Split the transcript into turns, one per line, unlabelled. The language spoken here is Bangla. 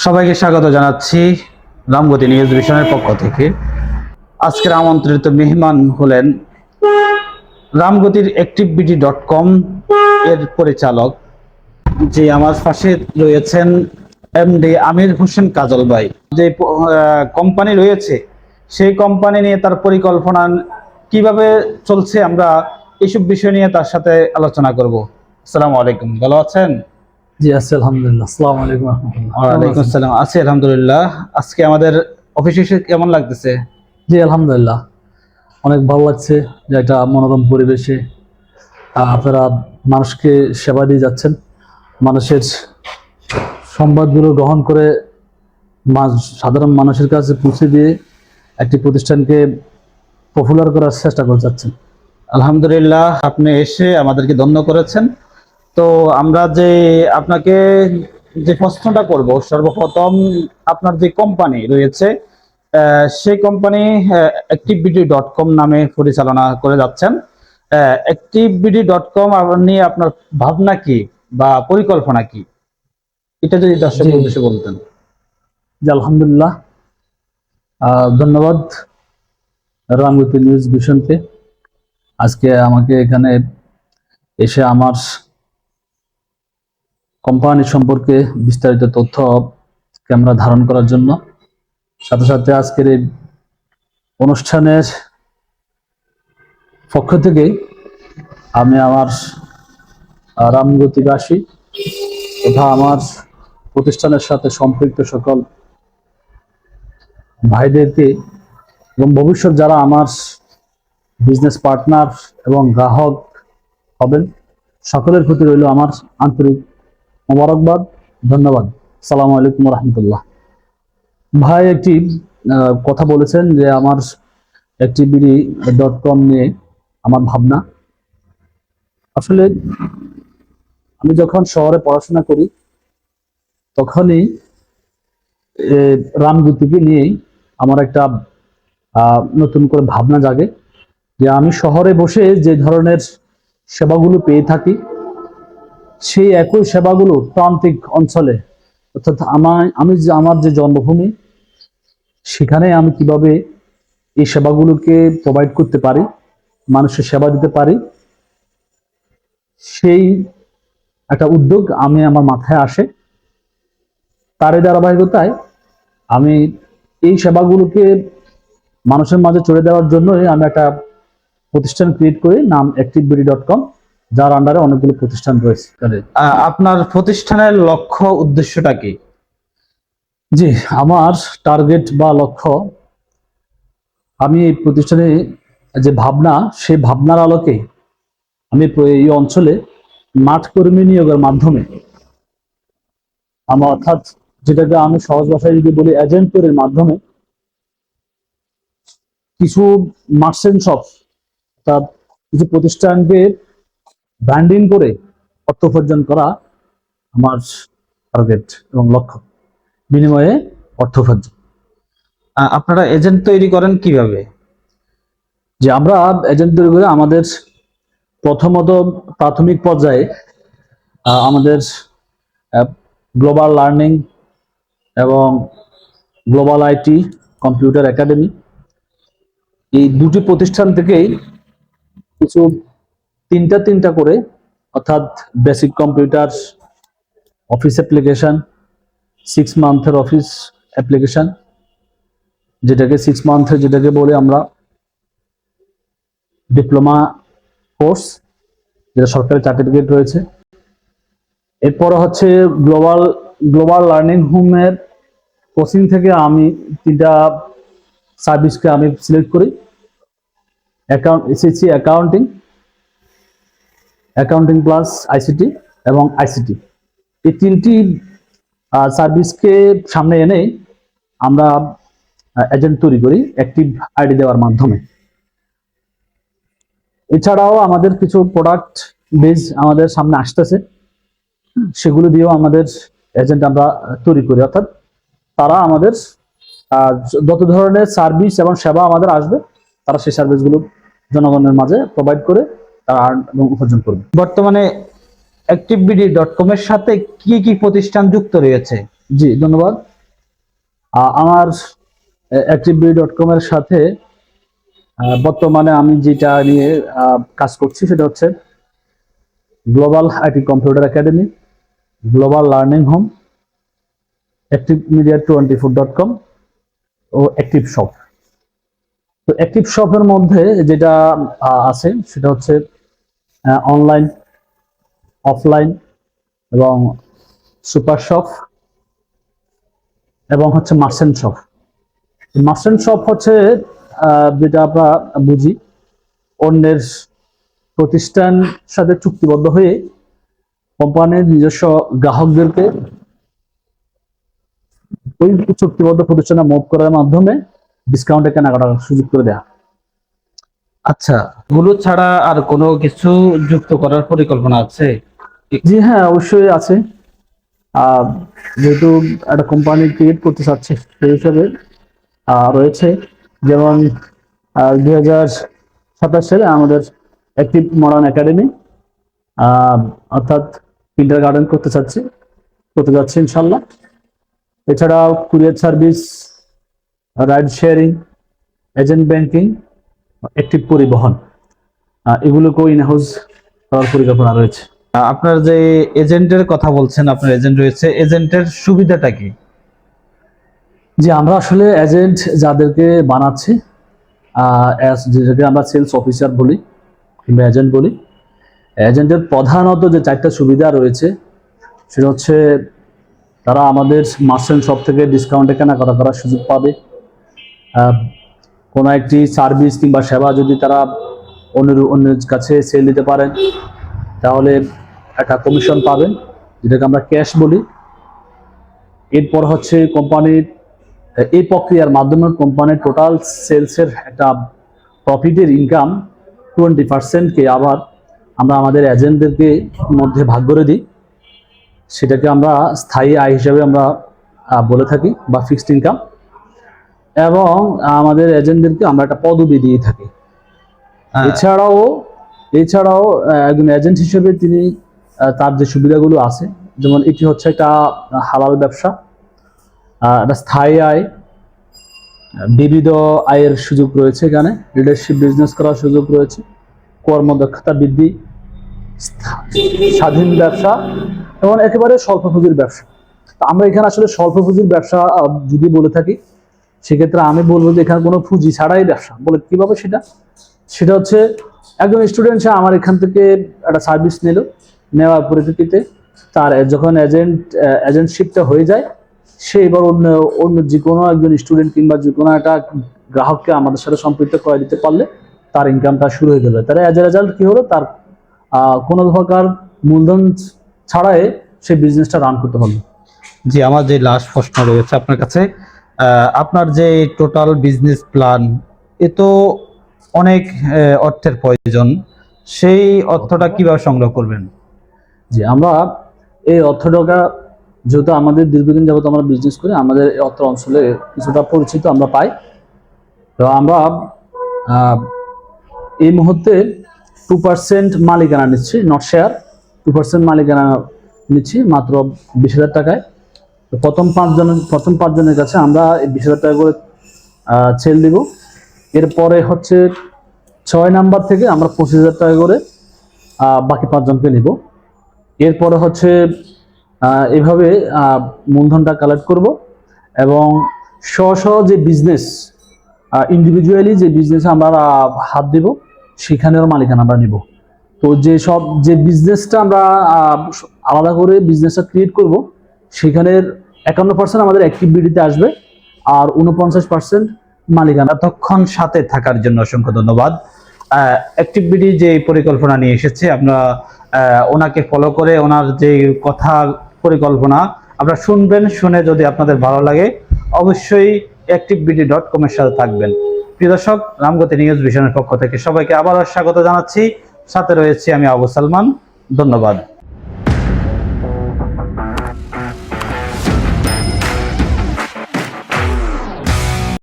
সবাইকে স্বাগত জানাচ্ছি রামগতি নিউজ ভিশনের পক্ষ থেকে। আজকের আমন্ত্রিত মেহমান হলেন রামগতির activeBD.com এর পরিচালক, যে আমার পাশে রয়েছেন এমডি আমির হোসেন কাজল ভাই। যে কোম্পানি রয়েছে সেই কোম্পানি নিয়ে তার পরিকল্পনা কিভাবে চলছে, আমরা এইসব বিষয় নিয়ে তার সাথে আলোচনা করব। আসসালামু আলাইকুম, ভালো আছেন?
জি আছি আলহামদুলিল্লাহ। আসসালামু আলাইকুম ওয়া রাহমাতুল্লাহ।
ওয়ালাইকুম আসসালাম। আছি আলহামদুলিল্লাহ। আজকে আমাদের অফিসে এসে কেমন লাগতেছে?
জি আলহামদুলিল্লাহ, অনেক ভালো লাগছে যে একটা মনোরম পরিবেশে আপনারা মানুষকে সেবা দিয়ে যাচ্ছেন, মানুষের সংবাদগুলো গ্রহণ করে সাধারণ মানুষের কাছে পৌঁছে দিয়ে একটি প্রতিষ্ঠানকে পপুলার করার চেষ্টা করে যাচ্ছেন।
আলহামদুলিল্লাহ, আপনি এসে আমাদেরকে ধন্য করেছেন। তো আমরা যে আপনাকে যে প্রশ্নটা করব, সর্বপ্রথম আপনার যে কোম্পানি রয়েছে সেই কোম্পানি activeBD.com নামে পরিচালনা করে যাচ্ছেন। activeBD.com নিয়ে আপনার ভাবনা কি বা পরিকল্পনা কি, এটা যদি দর্শকের উদ্দেশ্যে বলতেন।
জি আলহামদুলিল্লাহ, ধন্যবাদ রামগতি নিউজ ভিশনকে আজকে আমাকে এখানে এসে আমার কোম্পানি সম্পর্কে বিস্তারিত তথ্য ক্যামেরা ধারণ করার জন্য। সাথে সাথে আজকের এই অনুষ্ঠানের পক্ষ থেকে আমি আমার রামগতিবাসী তথা আমার প্রতিষ্ঠানের সাথে সম্পৃক্ত সকল ভাইদেরকে এবং ভবিষ্যৎ যারা আমার বিজনেস পার্টনার এবং গ্রাহক হবেন সকলের প্রতি রইল আমার আন্তরিক মোবারকবাদ, ধন্যবাদ। আসসালামু আলাইকুম ওয়া রাহমাতুল্লাহ। ভাই একটি কথা বলেছেন যে আমার activeBD.com নিয়ে আমার ভাবনা। আসলে আমি যখন শহরে পড়াশোনা করি তখনই রামগতিকে নিয়েই আমার একটা নতুন করে ভাবনা জাগে যে আমি শহরে বসে যে ধরনের সেবাগুলো পেয়ে থাকি সেই একই সেবাগুলো প্রান্তিক অঞ্চলে, অর্থাৎ আমার যে জন্মভূমি সেখানে আমি কিভাবে এই সেবাগুলোকে প্রোভাইড করতে পারি, মানুষের সেবা দিতে পারি, সেই একটা উদ্যোগ আমার মাথায় আসে। তারই ধারাবাহিকতায় আমি এই সেবাগুলোকে মানুষের মাঝে ছড়িয়ে দেওয়ার জন্যই আমি একটা প্রতিষ্ঠান ক্রিয়েট করি, নাম activeBD.com, যার আন্ডারে অনেকগুলো প্রতিষ্ঠান রয়েছে।
আপনার প্রতিষ্ঠানের লক্ষ্য উদ্দেশ্যটা কি?
জি, আমার টার্গেট বা লক্ষ্য, আমি এই প্রতিষ্ঠানে যে ভাবনা, সেই ভাবনার আলোকে আমি এই অঞ্চলে মাঠ কর্মী নিয়োগের মাধ্যমে অর্থাৎ যেটাকে আমি সহজ ভাষায় যদি বলি এজেন্ট তৈরির মাধ্যমে কিছু মার্চেন্ট শপ অর্থাৎ কিছু প্রতিষ্ঠানকে ব্র্যান্ডিং করে অর্থ উপার্জন করা আমার টার্গেট এবং লক্ষ্য, বিনিময়ে অর্থ উপার্জন।
আপনারা এজেন্ট তৈরি করেন কিভাবে?
যে আমরা এজেন্ট তৈরি করে আমাদের প্রথমত প্রাথমিক পর্যায়ে আমাদের গ্লোবাল লার্নিং এবং গ্লোবাল আইটি কম্পিউটার একাডেমি, এই দুটি প্রতিষ্ঠান থেকেই কিছু তিনটা করে, অর্থাৎ বেসিক কম্পিউটার অফিস অ্যাপ্লিকেশন, 6 মান্থের অফিস অ্যাপ্লিকেশন, যেটাকে 6 মান্থের যেটাকে বলে আমরা ডিপ্লোমা কোর্স, যেটা সরকারি সার্টিফিকেট রয়েছে। এরপর হচ্ছে গ্লোবাল লার্নিং হোমের কোচিং থেকে আমি 3টা সার্ভিসকে আমি সিলেক্ট করি, এসএসসি অ্যাকাউন্টিং প্লাস আইসিটি এবং আইসিটি। এই 3টি সার্ভিসকে সামনে এনে আমরা এজেন্ট তৈরি করি অ্যাক্টিভ আইডি দেওয়ার মাধ্যমে। এছাড়াও আমাদের কিছু প্রোডাক্ট বেজ আমাদের সামনে আসতেছে, সেগুলো দিয়েও আমাদের এজেন্ট আমরা তৈরি করি, অর্থাৎ তারা আমাদের যত ধরনের সার্ভিস এবং সেবা আমাদের আসবে তারা সেই সার্ভিসগুলো জনগণের মাঝে প্রোভাইড করে তারা আর্ন এবং উপার্জন করবে।
বর্তমানে activeBD.com এর সাথে কি কি প্রতিষ্ঠান যুক্ত রয়েছে?
জি ধন্যবাদ। আমার activebeauty.com এর সাথে বর্তমানে আমি যেটা নিয়ে কাজ করছি সেটা হচ্ছে global IT computer academy, global learning home, activemedia24.com ও অ্যাক্টিভ শপ। তো অ্যাক্টিভ শপের মধ্যে যেটা আছে সেটা হচ্ছে অনলাইন, অফলাইন এবং সুপার শপ এবং হচ্ছে মার্চেন্ট শপ। মার্চেন্ট শপ হচ্ছে যেটা আমরা বুঝি অন্যের প্রতিষ্ঠান সাথে চুক্তিবদ্ধ হয়ে কোম্পানির নিজস্ব গ্রাহকদেরকে ওই চুক্তিবদ্ধ প্রতিষ্ঠানে মুভ করার মাধ্যমে ডিসকাউন্টে কেনাকাটার সুযোগ করে দেয়া।
আচ্ছা, এগুলো ছাড়া আর কোনো কিছু যুক্ত করার পরিকল্পনা আছে?
জি হ্যাঁ, অবশ্যই আছে। যেহেতু একটা কোম্পানি ক্রিয়েট করতে চাচ্ছে সেই হিসাবে রয়েছে, যেমন 2027 সালে আমাদের অ্যাক্টিভ মডার্ন একাডেমি অর্থাৎ কিন্ডারগার্টেন করতে যাচ্ছে ইনশাল্লাহ। এছাড়াও courier service, ride sharing, agent banking, active পরিবহন, এগুলোকেও ইনহাউস করার পরিকল্পনা রয়েছে।
আপনার যে এজেন্টের কথা বলছেন, আপনার এজেন্ট রয়েছে, এজেন্টের সুবিধাটা কি?
যে আমরা আসলে এজেন্ট যাদেরকে বানাচ্ছি, যেটাকে আমরা সেলস অফিসার বলি কিংবা এজেন্ট বলি, এজেন্টের প্রধানত যে 4টা সুবিধা রয়েছে সেটা হচ্ছে তারা আমাদের মার্চেন্ট শপ থেকে ডিসকাউন্টে কেনাকাটা করার সুযোগ পাবে। কোনো একটি সার্ভিস কিংবা সেবা যদি তারা অন্যের কাছে সেল দিতে পারেন তাহলে একটা কমিশন পাবেন, যেটাকে আমরা ক্যাশ বলি। এরপর হচ্ছে কোম্পানির এই প্রক্রিয়ার মাধ্যমে কোম্পানির টোটাল সেলসের একটা প্রফিটের ইনকাম 20%কে আবার আমরা আমাদের এজেন্টদেরকে মধ্যে ভাগ করে দিই। সেটাকে আমরা স্থায়ী আয় হিসাবে আমরা বলে থাকি বা ফিক্সড ইনকাম, এবং আমাদের এজেন্টদেরকে আমরা একটা পদবি দিয়ে থাকি। এছাড়াও একজন এজেন্ট হিসেবে তিনি তার যে সুবিধাগুলো আছে, যেমন এটি হচ্ছে একটা হালাল ব্যবসা, একটা স্থায়ী আয়, বিবিধ আয়ের সুযোগ রয়েছে, এখানে লিডারশিপ বিজনেস করার সুযোগ রয়েছে, কর্মদক্ষতা বৃদ্ধি, স্বাধীন ব্যবসা এবং একেবারে স্বল্প পুঁজির ব্যবসা। আমরা এখানে আসলে স্বল্প পুঁজির ব্যবসা যদি বলে থাকি সেক্ষেত্রে আমি বলবো যে এখানে কোনো পুঁজি ছাড়াই ব্যবসা। বলে কিভাবে? সেটা হচ্ছে একজন স্টুডেন্ট সে আমার এখান থেকে একটা সার্ভিস নেওয়ার পরিপ্রেক্ষিতে তার যখন এজেন্টশিপটা হয়ে যায়, সে এবার অন্য যে কোনো একজন স্টুডেন্ট কিংবা যে কোনো একটা গ্রাহককে আমাদের সাথে সম্পৃক্ত করে দিতে পারলে তার ইনকামটা শুরু হয়ে গেল। তার অ্যাজ এ রেজাল্ট কি হলো, তার কোনো প্রকার মূলধন ছাড়াই সে বিজনেসটা রান করতে পারলো।
জি, আমার যে লাস্ট প্রশ্ন রয়েছে আপনার কাছে, আপনার যে টোটাল বিজনেস প্ল্যান, এ তো অনেক অর্থের প্রয়োজন, সেই অর্থটা কিভাবে সংগ্রহ করবেন?
যে আমরা এই অর্থটা যেহেতু আমাদের দীর্ঘদিন যাবত আমরা বিজনেস করি, আমাদের এই অর্থ অঞ্চলে কিছুটা পরিচিত আমরা পাই। তো আমরা এই মুহূর্তে 2% মালিকানা নিচ্ছি, নট শেয়ার, 2% মালিকানা নিচ্ছি মাত্র 20,000 টাকায়। তো প্রথম 5 জনের কাছে আমরা 20,000 টাকা করে সেল দিব। এরপরে হচ্ছে 6 নাম্বার থেকে আমরা 25,000 টাকা করে বাকি 5 জনকে নিব। এরপরে হচ্ছে এভাবে মূলধনটা কালেক্ট করব এবং স্ব যে বিজনেস, ইন্ডিভিজুয়ালি যে বিজনেসে আমরা হাত দেব সেখানেও মালিকানা আমরা নিব। তো যে বিজনেসটা আমরা আলাদা করে বিজনেসটা ক্রিয়েট করব সেখানের 51% আমাদের অ্যাক্টিভিটিতে আসবে আর 49% মালিকানা।
এতক্ষণ সাথে থাকার জন্য অসংখ্য ধন্যবাদ। অ্যাক্টিভিটি যে পরিকল্পনা নিয়ে এসেছে, আমরা ওনাকে ফলো করে ওনার যে কথা পরিকল্পনা আপনারা শুনবেন, শুনে যদি আপনাদের ভালো লাগে অবশ্যই activebeauty.com এর সাথে থাকবেন। প্রিয় দর্শক, রামগতি নিউজ ভিশনের পক্ষ থেকে সবাইকে আবারও স্বাগত জানাচ্ছি। সাথে রয়েছে আমি আবু সালমান। ধন্যবাদ।